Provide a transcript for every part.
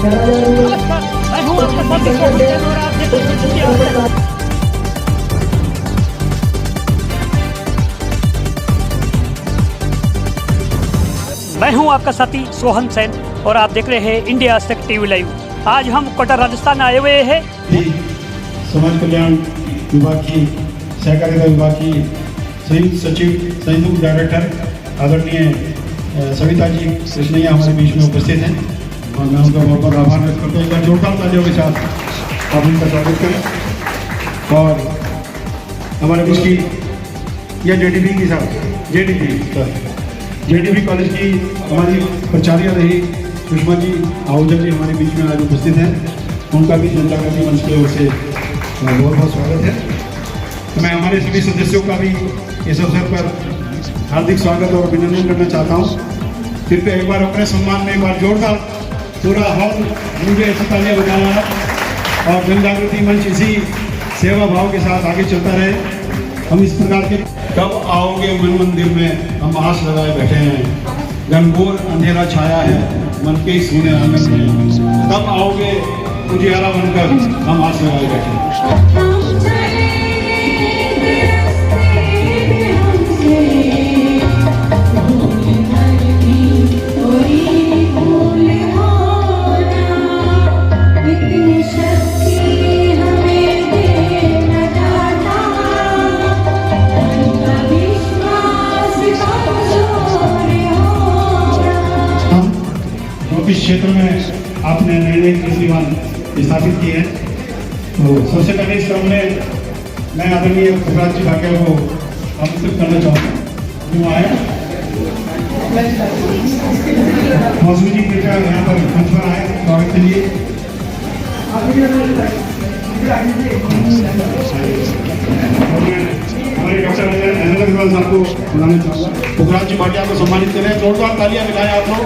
मैं हूं आपका साथी सोहन सैन और आप देख रहे हैं इंडिया। मैं हूं आपका साथी सोहन सैन और आप देख रहे हैं इंडिया तक टीवी लाइव। आज हम कोटा राजस्थान आए हुए हैं। समाज कल्याण विभाग की सहकारिता विभाग की संयुक्त सचिव संयुक्त डायरेक्टर आदरणीय सविता जी कृष्णैया हमारे बीच में उपस्थित हैं और मैं उनका बहुत बहुत आभार व्यक्त करता हूँ। एक बार जोरदार तालियों के साथ आप उनका स्वागत करें। और हमारे बीच की यह जेडीबी की साथ जेडीबी कॉलेज की हमारी प्राचार्य रही सुषमा जी आहूजा जी हमारे बीच में आज उपस्थित हैं। उनका भी जन जागृति मंच की ओर से बहुत बहुत स्वागत है। मैं हमारे सभी सदस्यों का भी इस अवसर पर हार्दिक स्वागत और अभिनंदन करना चाहता हूँ। कृपया एक बार अपने सम्मान में एक बार जोरदार पूरा हॉल मुझे ऐसी तालियां बजाना है और जन जागृति मंच इसी सेवा भाव के साथ आगे चलता रहे। हम इस प्रकार के कब आओगे मन मंदिर में हम आस लगाए बैठे हैं, घनघोर अंधेरा छाया है मन के सोने आंगन में, कब आओगे उजियारा बनकर हम आस लगाए बैठे हैं। इस क्षेत्र में आपने नए नए कीर्तिमान स्थापित किए हैं। तो सबसे पहले इस क्रम में मैं आदरणीय पुखराज जी भाग्य को आमंत्रित करना चाहूँगा। क्यों आए मौसमी जी कृपया यहाँ पर मंच पर आए स्वागत के लिए। हमारे डॉक्टर अग्रवाल साहब को बुलाना चाहूँगा। पुखराज जी भाग्य को सम्मानित करें। जोरदार तालियां बजाएं आप लोग।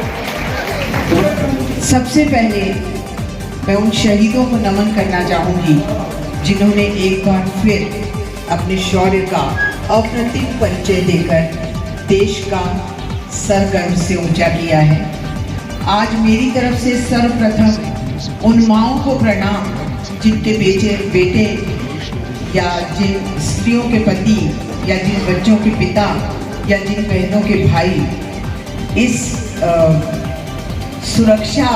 सबसे पहले मैं उन शहीदों को नमन करना चाहूँगी जिन्होंने एक बार फिर अपने शौर्य का अप्रतिम परिचय देकर देश का सर गर्व से ऊंचा किया है। आज मेरी तरफ से सर्वप्रथम उन माओं को प्रणाम जिनके बेटे या जिन स्त्रियों के पति या जिन बच्चों के पिता या जिन बहनों के भाई इस सुरक्षा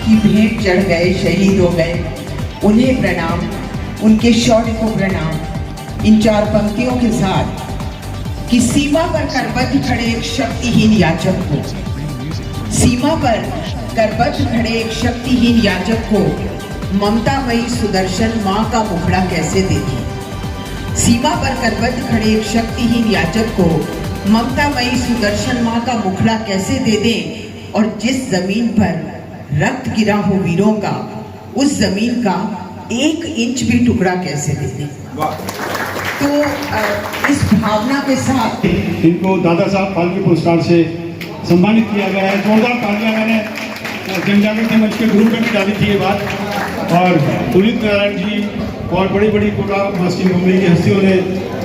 की भेंट चढ़ गए, शहीद हो गए, उन्हें प्रणाम, उनके शौर्य को प्रणाम। इन चार पंक्तियों के साथ कि सीमा पर करबद्ध खड़े एक शक्तिहीन याचक को, सीमा पर करबद्ध खड़े एक शक्तिहीन याचक को ममतामयी सुदर्शन माँ का मुखड़ा कैसे देती। सीमा पर करबद्ध खड़े एक शक्तिहीन याचक को ममतामयी सुदर्शन माँ का मुखड़ा कैसे दे दें और जिस जमीन पर रक्त गिरा हो वीरों का उस जमीन का 1 इंच भी टुकड़ा कैसे दे दें। तो इस भावना के साथ इनको दादा साहब फाल्के पुरस्कार से सम्मानित किया गया है। जोरदार तालियां मैंने जन जागृति मंच के ग्रुप में भी डाली थी ये बात। और पुनीत नारायण जी और बड़ी बड़ी कोटा मास्टर मुंबई की हस्तियों ने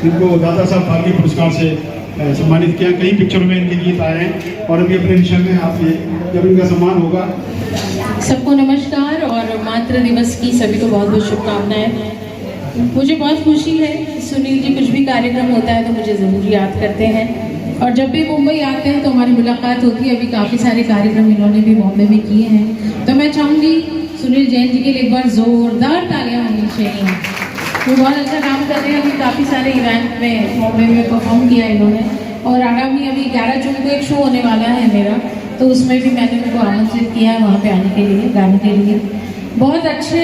इनको दादा साहब फाल्के पुरस्कार से सम्मानित किया। कई पिक्चर में इनके गीत आए हैं और अभी अपने मिशन में आप ये जब इनका सम्मान होगा। सबको नमस्कार और मातृ दिवस की सभी को बहुत बहुत शुभकामनाएं। मुझे बहुत खुशी है सुनील जी कुछ भी कार्यक्रम होता है तो मुझे ज़रूर याद करते हैं और जब भी मुंबई आते हैं तो हमारी मुलाकात होती है। अभी काफ़ी सारे कार्यक्रम इन्होंने भी बॉम्बे में किए हैं तो मैं चाहूँगी सुनील जैन जी के लिए एक बार ज़ोरदार तालियां होनी चाहिए। वो बहुत अच्छा काम कर रहे हैं। अभी काफ़ी सारे इवेंट में बॉम्बे में परफॉर्म किया इन्होंने और आगामी अभी 11 जून को एक शो होने वाला है मेरा, तो उसमें भी मैंने उनको आमंत्रित किया है वहाँ पे आने के लिए, गाने के लिए। बहुत अच्छे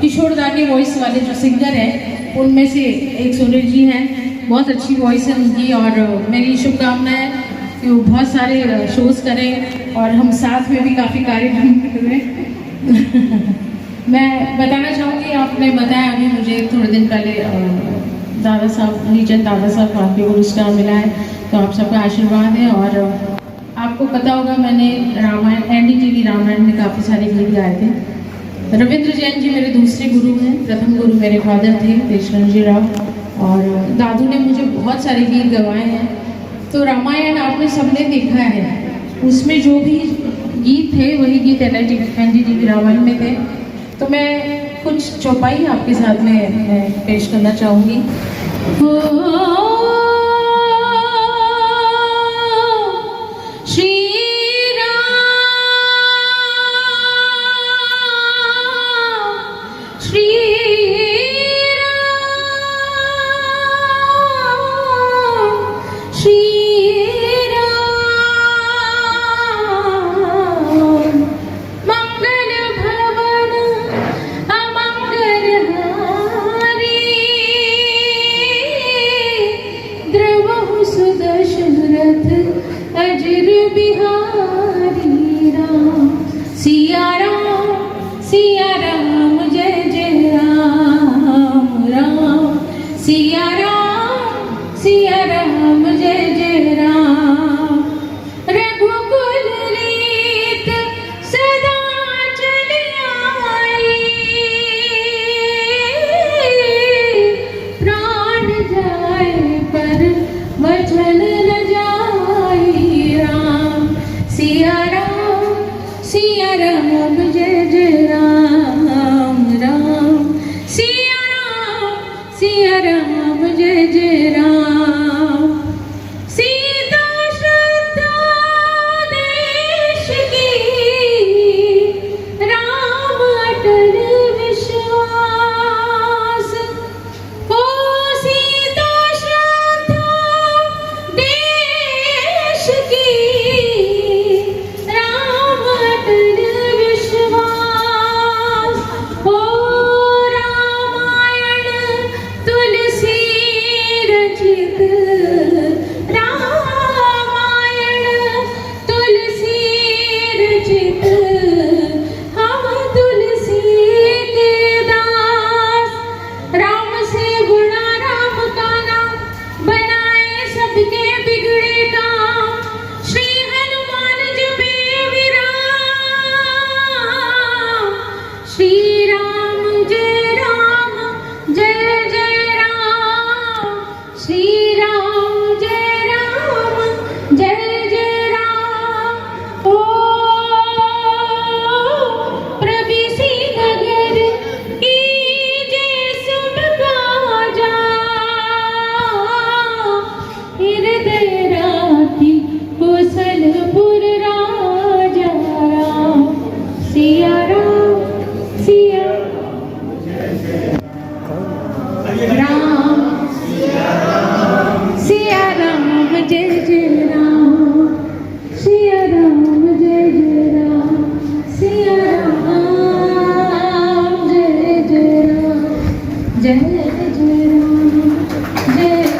किशोरदानी वॉइस वाले जो सिंगर हैं उनमें से एक सुनील जी हैं। बहुत अच्छी वॉइस है उनकी और मेरी शुभकामनाएं है कि वो बहुत सारे शोज़ करें और हम साथ में भी काफ़ी कार्यक्रम करें। मैं बताना चाहूँगी आपने बताया अभी मुझे थोड़े दिन पहले दादा साहब लीजेंड दादा साहब फाल्के पुरस्कार मिला है तो आप सबका आशीर्वाद है। और आपको पता होगा मैंने रामायण NDTV रामायण में काफ़ी सारे गीत गाए थे। रविंद्र जैन जी मेरे दूसरे गुरु हैं। प्रथम गुरु मेरे फादर थे देशवंत जी राव और दादू ने मुझे बहुत सारे गीत गवाए हैं। तो रामायण आपने सबने देखा है, उसमें जो भी गीत थे वही गीत NDTV रामायण में थे, तो मैं कुछ चौपाई आपके साथ में पेश करना चाहूँगी।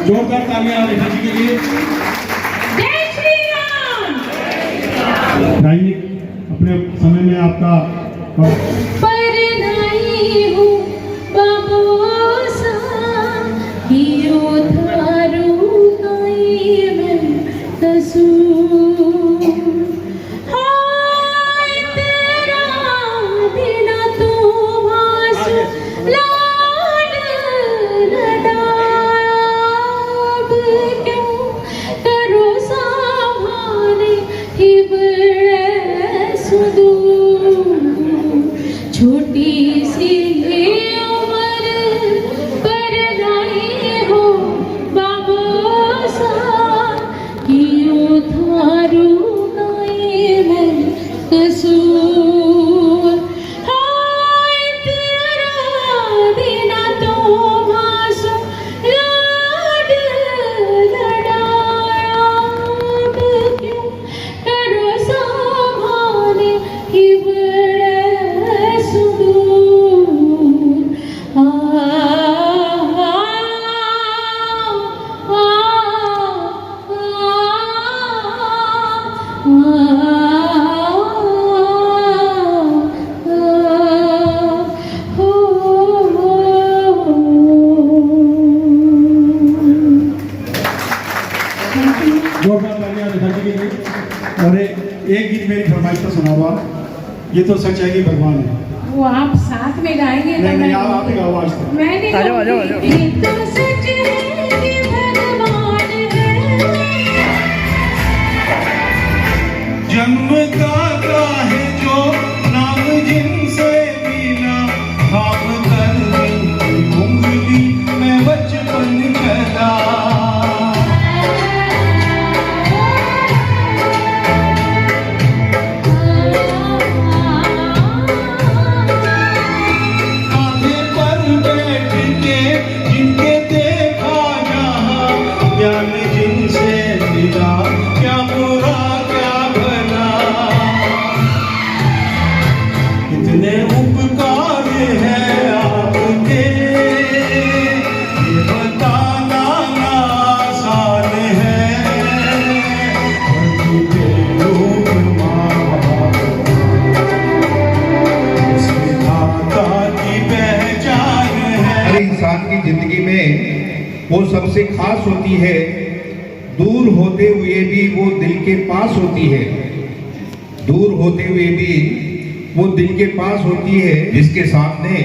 जोरदार तालियां रेखा जी के लिए। जय श्री राम। राजनीति अपने समय में आपका पर नहीं हूँ बाबूसा हीरो थारू कोई मैं कसूर हाय तेरा बिना तू भास लाड लडाब क्यों करो साभाने ही बड़े सुदूर छोटी सी उम्र पर नहीं हो बाबूसा कियो थारू नहीं मैं कसूर हाय तेरा बिना तो भासो लाड लडाब क्यों करो साभाने ही बड़े सुदूर आ जोरदार तालियां रेखा जी के लिए। और एक गीत मेरी फरमाइश पर सुना हुआ, ये तो सच है कि भगवान है। वो आप साथ में गाएंगे तो नहीं मैं आप ही आवाज था। मैंने आ जाओ, आ जाओ, आ जाओ। ये तो सच है कि भगवान है जन्मदाता वो सबसे खास होती है, दूर होते हुए भी वो दिल के पास होती है, दूर होते हुए भी वो दिल के पास होती है, जिसके सामने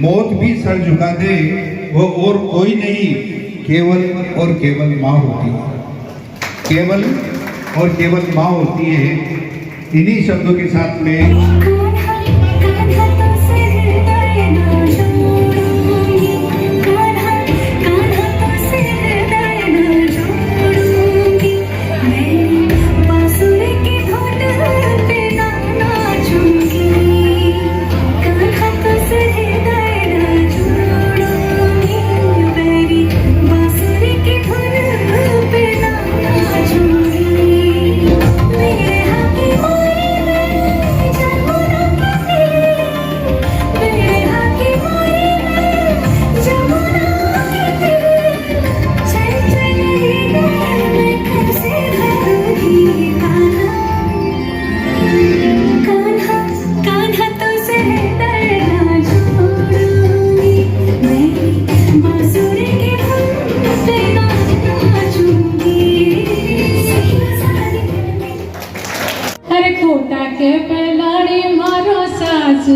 मौत भी सर झुका दे वो और कोई नहीं, केवल और केवल माँ होती है, केवल और केवल माँ होती है। इन्हीं शब्दों के साथ में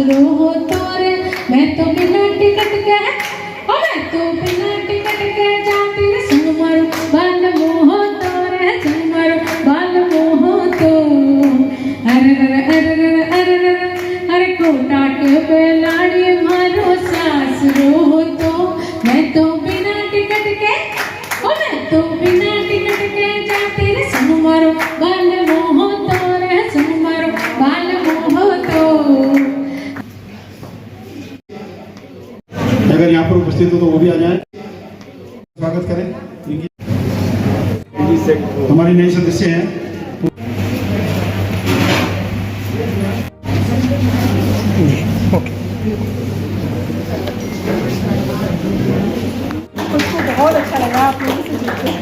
हो तोरे मैं तो बिना टिकट के ओ मैं तो बिना टिकट के जाती रे संग मारो बाल मोह तोरे संग मारो बाल मोह तो अरे कोटा के बेलाड़ी मारो सासुरो हो तो मैं तो बिना टिकट के ओ मैं तो बिना टिकट के जाती रे संग मारो बाल मोह तोरे संग मारो बाल मोह तो। अगर यहाँ पर उपस्थित हो तो वो भी आ जाए, स्वागत करें। हमारी नई सदस्य हैं उसको बहुत अच्छा लगा आप लोगों से जीत के।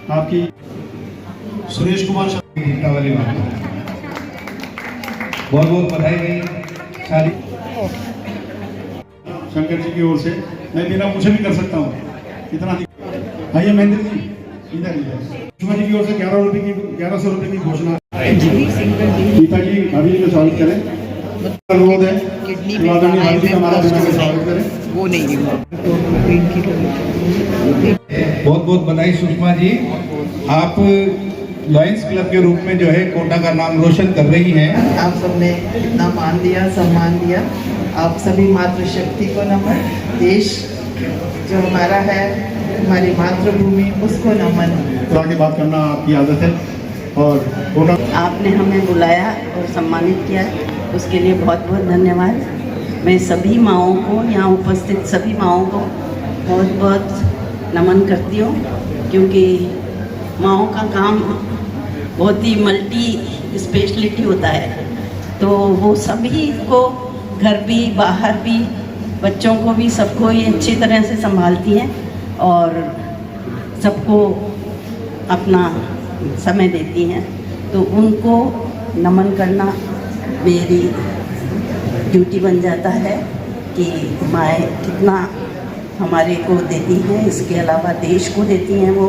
आपकी सुरेश कुमार गीता वाली बात बहुत बहुत बधाई गई सारी शंकर जी की ओर से। मैं बिना पूछे भी कर सकता हूँ इतना। आइए महेंद्र जी इधर सुषमा जी की ओर से 1100 रुपये की घोषणा। गीता जी भाभी को स्वागत करें। अनुरोध है आदरणीय भाभी जी का हमारा स्वागत करें। वो नहीं बहुत बहुत बधाई सुषमा जी, आप लॉयंस क्लब के रूप में जो है कोटा का नाम रोशन कर रही हैं। आप सबने इतना मान दिया, सम्मान दिया, आप सभी मातृशक्ति को नमन। देश जो हमारा है, हमारी मातृभूमि, उसको नमन। की बात करना आपकी आदत है और कोटा आपने हमें बुलाया और सम्मानित किया, उसके लिए बहुत बहुत धन्यवाद। मैं सभी माँओं को, यहाँ उपस्थित सभी माँओं को बहुत बहुत नमन करती हूँ, क्योंकि माँओं का काम बहुत ही मल्टी स्पेशलिटी होता है। तो वो सभी को घर भी बाहर भी, बच्चों को भी, सबको ही अच्छी तरह से संभालती हैं और सबको अपना समय देती हैं। तो उनको नमन करना मेरी ड्यूटी बन जाता है कि माएँ कितना हमारे को देती हैं। इसके अलावा देश को देती हैं, वो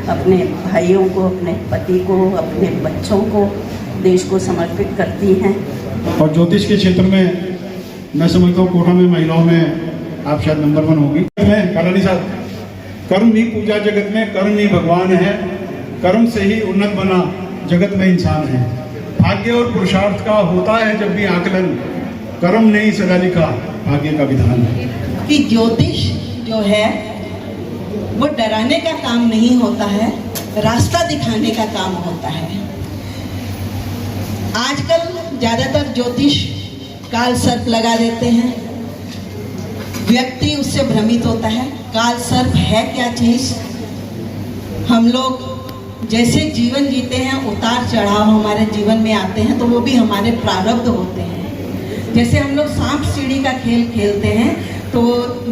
अपने भाइयों को, अपने पति को, अपने बच्चों को देश को समर्पित करती हैं। और ज्योतिष के क्षेत्र में मैं समझता हूँ कोटा में महिलाओं में आप शायद नंबर 1 होगी। मैं कालानी साहब, कर्म ही पूजा जगत में, कर्म ही भगवान है, कर्म से ही उन्नत बना जगत में इंसान है। भाग्य और पुरुषार्थ का होता है जब भी आकलन, कर्म नहीं सदा लिखा भाग्य का विधान है। कि ज्योतिष जो है वो डराने का काम नहीं होता है, रास्ता दिखाने का काम होता है। आजकल ज्यादातर ज्योतिष काल सर्प लगा देते हैं, व्यक्ति उससे भ्रमित होता है। काल सर्प है क्या चीज? हम लोग जैसे जीवन जीते हैं, उतार चढ़ाव हमारे जीवन में आते हैं, तो वो भी हमारे प्रारब्ध होते हैं। जैसे हम लोग सांप सीढ़ी का खेल खेलते हैं, तो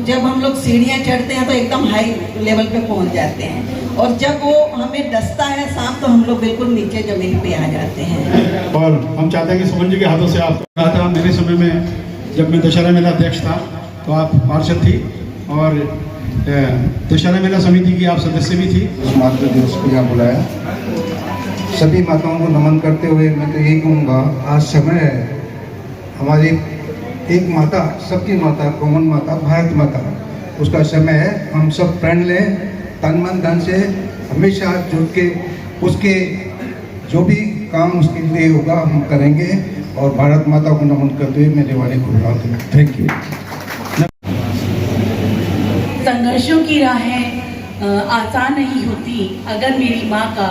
जब हम लोग सीढ़ियाँ चढ़ते हैं तो एकदम हाई लेवल पे पहुंच जाते हैं, और जब वो हमें डसता है सांप तो हम लोग बिल्कुल नीचे जमीन पे आ जाते हैं। और हम चाहते हैं कि सुमन जी के हाथों से आप कहा था, मेरे समय में जब मैं दशहरा मेला अध्यक्ष था तो आप पार्षद थी और दशहरा मेला समिति की आप सदस्य भी थी। मातृ दिवस को यहाँ बुलाया, सभी माताओं को नमन करते हुए मैं तो यही कहूँगा, आज समय है हमारी एक माता, सबकी माता, कॉमन माता, भारत माता, उसका समय है। हम सब प्रण लें, तन मन धन से हमेशा जुट के उसके जो भी काम उसके लिए होगा हम करेंगे। और भारत माता को नमन करते हुए मेरे वाले को बुलाते हैं। Thank you. संघर्षों की राहें आसान नहीं होती अगर मेरी माँ का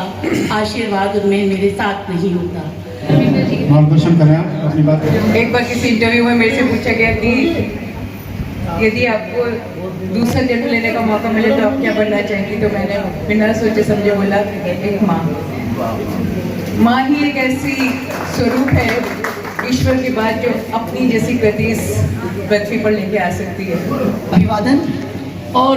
आशीर्वाद उनमें मेरे साथ नहीं होता। मार्गदर्शन करें आप अपनी बात। एक बार किसी इंटरव्यू में मेरे से पूछा गया कि यदि आपको दूसरा जन्म लेने का मौका मिले तो आप क्या बनना चाहेंगी, तो मैंने बिना सोचे समझे बोला एक माँ। माँ ही एक ऐसी स्वरूप है ईश्वर के बाद जो अपनी जैसी गति इस पृथ्वी पर लेके आ सकती है। अभिवादन और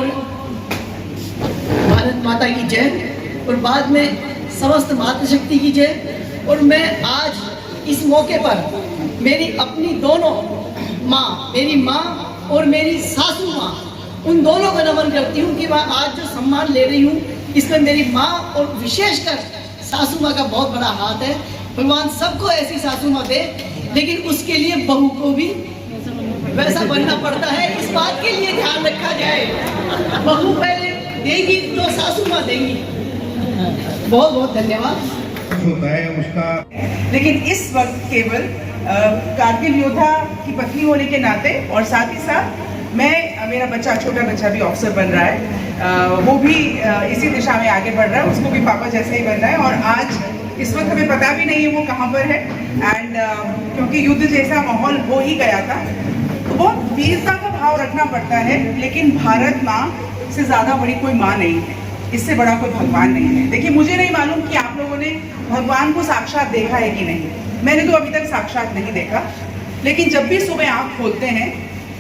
भारत माता की जय और बाद में समस्त मातृशक्ति की जय। और मैं आज इस मौके पर मेरी अपनी दोनों माँ, मेरी माँ और मेरी सासू माँ, उन दोनों को नमन करती हूँ कि मैं आज जो सम्मान ले रही हूँ इसमें मेरी माँ और विशेषकर सासू माँ का बहुत बड़ा हाथ है। भगवान सबको ऐसी सासू माँ दे, लेकिन उसके लिए बहू को भी वैसा बनना पड़ता है। इस बात के लिए ध्यान रखा जाए, बहू पहले देगी तो सासू माँ देंगी। बहुत बहुत धन्यवाद। होता है उसका, लेकिन इस वक्त केवल कारगिल योद्धा की पत्नी होने के नाते और साथ ही साथ मेरा बच्चा, छोटा बच्चा भी ऑफिसर बन रहा है, वो भी इसी दिशा में आगे बढ़ रहा है, उसको भी पापा जैसे ही बनना है। और आज इस वक्त हमें पता भी नहीं है वो कहाँ पर है। एंड क्योंकि युद्ध जैसा माहौल हो ही गया था, तो बहुत वीरता का भाव रखना पड़ता है। लेकिन भारत माँ से ज़्यादा बड़ी कोई माँ नहीं है, इससे बड़ा कोई भगवान नहीं है। देखिए, मुझे नहीं मालूम कि आप लोगों ने भगवान को साक्षात देखा है कि नहीं, मैंने तो अभी तक साक्षात नहीं देखा। लेकिन जब भी सुबह आँख खोलते हैं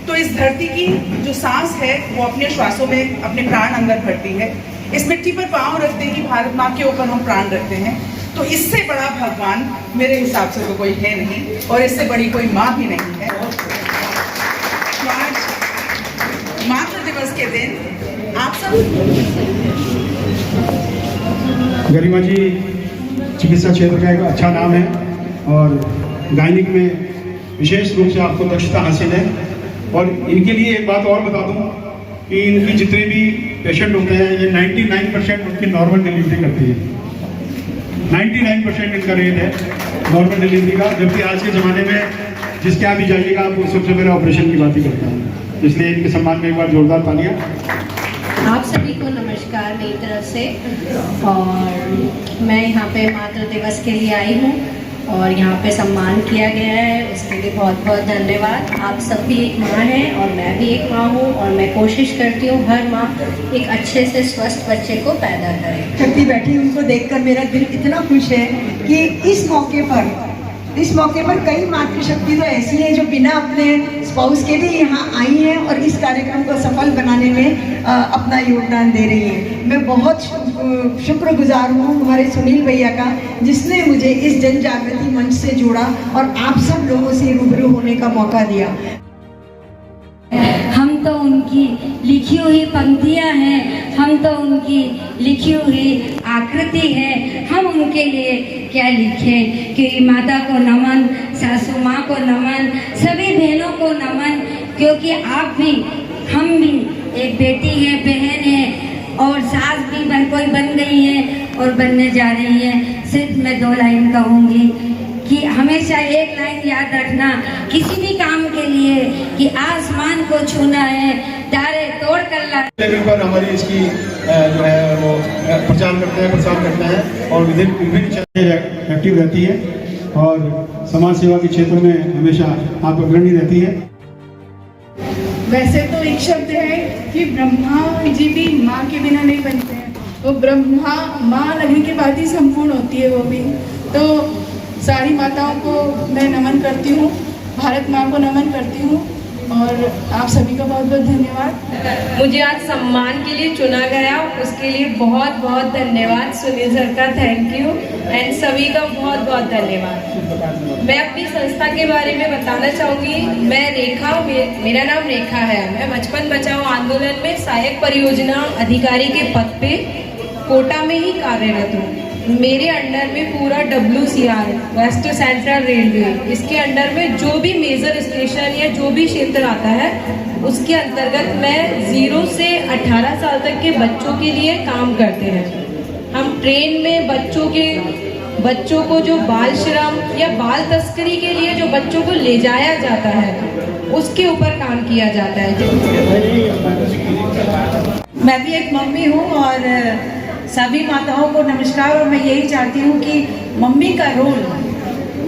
तो इस धरती की जो सांस है वो अपने श्वासों में अपने प्राण अंदर भरती है। इस मिट्टी पर पाँव रखते ही भारत माँ के ऊपर हम प्राण रखते हैं। तो इससे बड़ा भगवान मेरे हिसाब से तो कोई है नहीं, और इससे बड़ी कोई माँ भी नहीं है। तो आज मातृ दिवस के दिन आप सब, गरिमा जी चिकित्सा क्षेत्र का एक अच्छा नाम है और गायनिक में विशेष रूप से आपको दक्षता हासिल है। और इनके लिए एक बात और बता दूं कि इनकी जितने भी पेशेंट होते हैं ये 99% उनकी नॉर्मल डिलीवरी करती है। 99% इनका रेट है नॉर्मल डिलीवरी का, जबकि आज के ज़माने में जिसके आप भी जाइएगा आपको सबसे पहले ऑपरेशन की बात ही करता है। इसलिए इनके सम्मान में एक बार जोरदार तालियां। आप सभी को नमस्कार मेरी तरफ से। और मैं यहाँ पे मातृ दिवस के लिए आई हूँ और यहाँ पे सम्मान किया गया है, उसके लिए बहुत बहुत धन्यवाद। आप सब भी एक माँ हैं और मैं भी एक माँ हूँ, और मैं कोशिश करती हूँ हर माँ एक अच्छे से स्वस्थ बच्चे को पैदा करे। करती बैठी उनको देखकर मेरा दिल इतना खुश है कि इस मौके पर कई मातृशक्ति तो ऐसी है जो बिना अपने स्पाउस के लिए यहाँ आई हैं और इस कार्यक्रम को सफल बनाने में अपना योगदान दे रही है। मैं बहुत शुक्रगुजार हूँ हमारे सुनील भैया का, जिसने मुझे इस जन जागृति मंच से जोड़ा और आप सब लोगों से रूबरू होने का मौका दिया। हम तो उनकी लिखी लिखी हुई पंक्तियाँ हैं, हम तो उनकी लिखी हुई आकृति है। हम उनके लिए क्या लिखें कि माता को नमन, सासू माँ को नमन, सभी बहनों को नमन, क्योंकि आप भी हम भी एक बेटी है, बहन है और सास भी कोई बन गई है और बनने जा रही है। सिर्फ मैं 2 लाइन कहूँगी कि हमेशा एक लाइन याद रखना किसी भी काम के लिए कि आसमान को छूना है, तारे तोड़ कर ला। लेवल पर हमारी इसकी जो है वो प्रचार करते हैं और विभिन्न चीजें एक्टिव रहती है और समाज सेवा के क्षेत्र में हमेशा आप अग्रणी रहती है। वैसे तो एक शब्द है कि ब्रह्मा जी भी माँ के बिना नहीं बनते हैं, वो ब्रह्मा माँ लगने के बाद ही संपूर्ण होती है वो भी। तो सारी माताओं को मैं नमन करती हूँ, भारत माँ को नमन करती हूँ और आप सभी का बहुत बहुत धन्यवाद। मुझे आज सम्मान के लिए चुना गया, उसके लिए बहुत बहुत धन्यवाद। सुनील सर का थैंक यू एंड सभी का बहुत बहुत धन्यवाद। मैं अपनी संस्था के बारे में बताना चाहूँगी। मैं रेखा, मेरा नाम रेखा है। मैं बचपन बचाओ आंदोलन में सहायक परियोजना अधिकारी के पद पे कोटा में ही कार्यरत हूँ। मेरे अंडर में पूरा WCR वेस्ट सेंट्रल रेलवे, इसके अंडर में जो भी मेजर स्टेशन या जो भी क्षेत्र आता है उसके अंतर्गत मैं 0 से 18 साल तक के बच्चों के लिए काम करते हैं। हम ट्रेन में बच्चों को जो बाल श्रम या बाल तस्करी के लिए जो बच्चों को ले जाया जाता है उसके ऊपर काम किया जाता है। मैं भी एक मम्मी हूँ और सभी माताओं को नमस्कार। और मैं यही चाहती हूँ कि मम्मी का रोल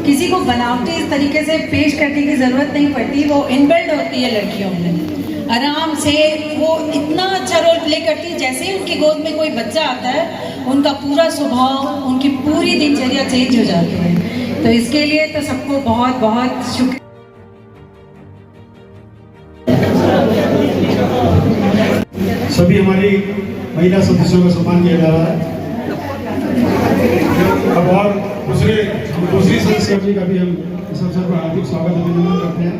किसी को बनावटी इस तरीके से पेश करने की ज़रूरत नहीं पड़ती, वो इनबिल्ड होती है लड़कियों में। आराम से वो इतना अच्छा रोल प्ले करती है, जैसे ही उनकी गोद में कोई बच्चा आता है उनका पूरा स्वभाव, उनकी पूरी दिनचर्या चेंज हो जाती है। तो इसके लिए तो सबको बहुत बहुत शुक्रिया। सभी हमारी महिला सदस्यों का सम्मान किया जा रहा है। अब और दूसरी सदस्य का भी हम इस अवसर पर हार्दिक स्वागत अभिनंदन करते हैं।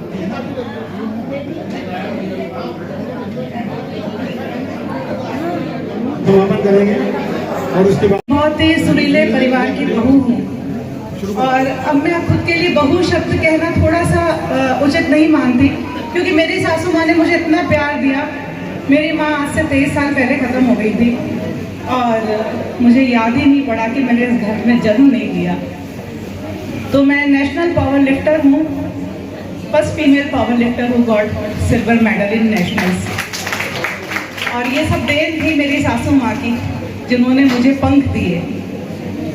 समापन करेंगे और उसके बाद बहुत ही सुरीले परिवार की बहू हूँ और अब मैं खुद के लिए बहू शब्द कहना थोड़ा सा उचित नहीं मानती, क्योंकि मेरी सासू माँ ने मुझे इतना प्यार दिया। मेरी माँ आज से 23 साल पहले ख़त्म हो गई थी और मुझे याद ही नहीं पड़ा कि मैंने इस घर में जन्म नहीं लिया। तो मैं नेशनल पावर लिफ्टर हूँ, फर्स्ट फीमेल पावर लिफ्टर हूँ, got silver medal in nationals. और ये सब देन थी मेरी सासू माँ की, जिन्होंने मुझे पंख दिए,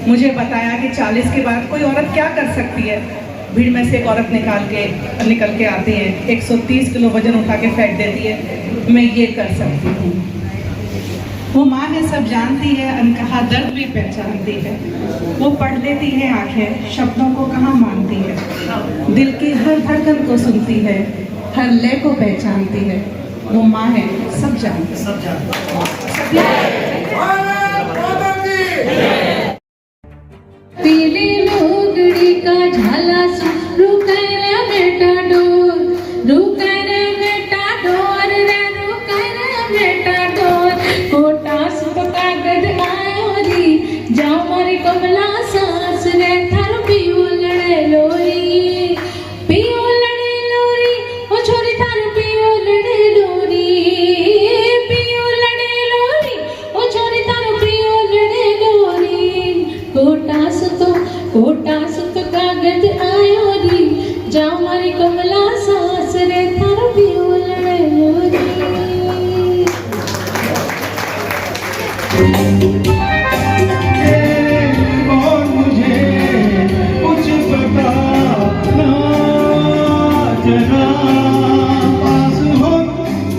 मुझे बताया कि 40 के बाद कोई औरत क्या कर सकती है। भीड़ में से एक औरत निकल के आती है, 130 किलो वजन उठा के फेंक देती है, मैं ये कर सकती हूँ। वो माँ है, सब जानती है, अनकहा दर्द भी पहचानती है। वो पढ़ लेती है आंखें, शब्दों को कहाँ मानती है, दिल की हर धड़कन को सुनती है, हर लय को पहचानती है। वो माँ है, सब जानती पीली लोगड़ी का झाला रुक रे बेटा डोर, रुक रे बेटा डोर रे, रुक रे बेटा डोर। कोटा सुप कागज आयो री, जाओ मारी कमला सास रे, थार पियो लड़े लोरी, पियो लड़े लोरी, ओ छोरी थार पियो लड़े लोरी, पियो लड़े लोरी, ओ छोरी थार पियो लड़े लोरी। कोटा सुत कागज आयो री, जाओ मारी कमला सास रे, थार पियो लड़े लोरी। और मुझे कुछ पता ना चला,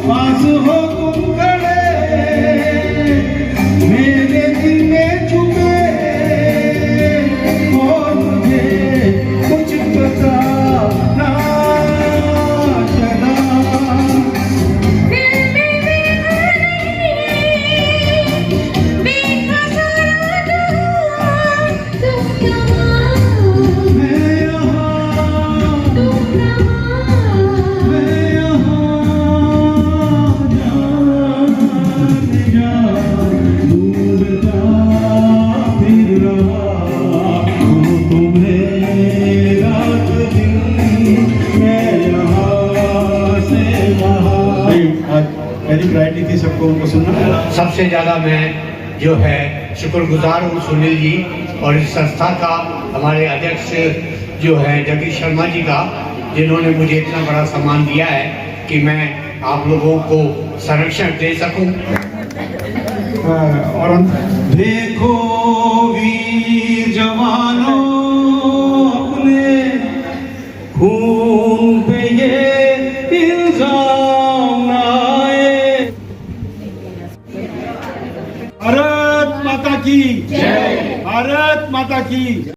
पास हो तुम खड़े मेरे दिल में छुपे। और मुझे कुछ पता ना सबसे ज़्यादा मैं जो है शुक्रगुजार हूँ सुनील जी और इस संस्था का, हमारे अध्यक्ष जो है जगदीश शर्मा जी का, जिन्होंने मुझे इतना बड़ा सम्मान दिया है कि मैं आप लोगों को संरक्षण दे सकूं। और देखो वीर जवानों अपने खून पे ये इल्जाम ना आए। भारत माता की जय, भारत माता की।